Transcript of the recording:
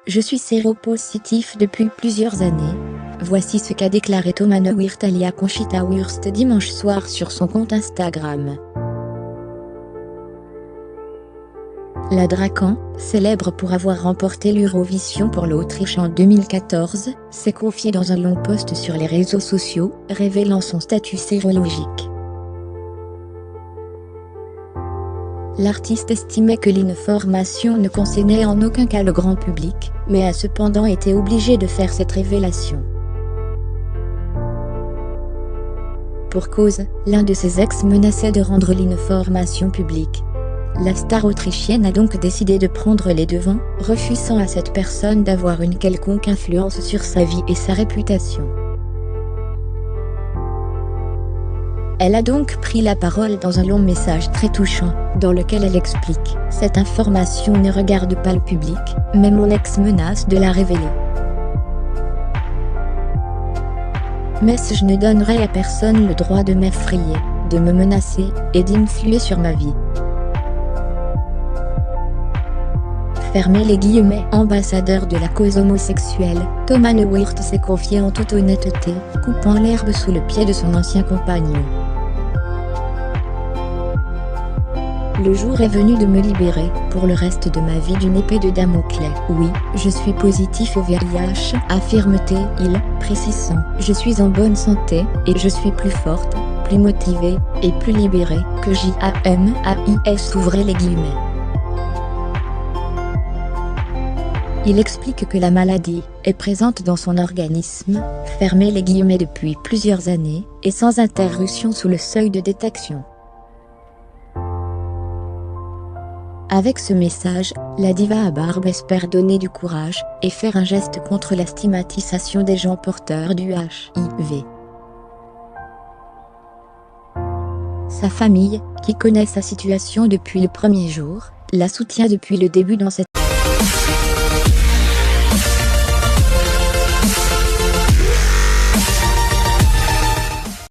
Je suis séropositif depuis plusieurs années. Voici ce qu'a déclaré Thomas Neuwirth alias Conchita Wurst dimanche soir sur son compte Instagram. La Dracan, célèbre pour avoir remporté l'Eurovision pour l'Autriche en 2014, s'est confiée dans un long post sur les réseaux sociaux, révélant son statut sérologique. L'artiste estimait que l'information ne concernait en aucun cas le grand public, mais a cependant été obligé de faire cette révélation. Pour cause, l'un de ses ex menaçait de rendre l'information publique. La star autrichienne a donc décidé de prendre les devants, refusant à cette personne d'avoir une quelconque influence sur sa vie et sa réputation. Elle a donc pris la parole dans un long message très touchant, dans lequel elle explique « Cette information ne regarde pas le public, mais mon ex menace de la révéler. Mais je ne donnerai à personne le droit de m'effrayer, de me menacer, et d'influer sur ma vie. » Fermez les guillemets. Ambassadeur de la cause homosexuelle, Thomas Neuwirth s'est confié en toute honnêteté, coupant l'herbe sous le pied de son ancien compagnon. Le jour est venu de me libérer, pour le reste de ma vie, d'une épée de Damoclès. Oui, je suis positif au VIH, affirme-t-il, précisant « Je suis en bonne santé, et je suis plus forte, plus motivée, et plus libérée que JAMAIS » ouvrez les guillemets. Il explique que la maladie est présente dans son organisme, fermez les guillemets, depuis plusieurs années, et sans interruption sous le seuil de détection. Avec ce message, la diva à barbe espère donner du courage et faire un geste contre la stigmatisation des gens porteurs du HIV. Sa famille, qui connaît sa situation depuis le premier jour, la soutient depuis le début dans cette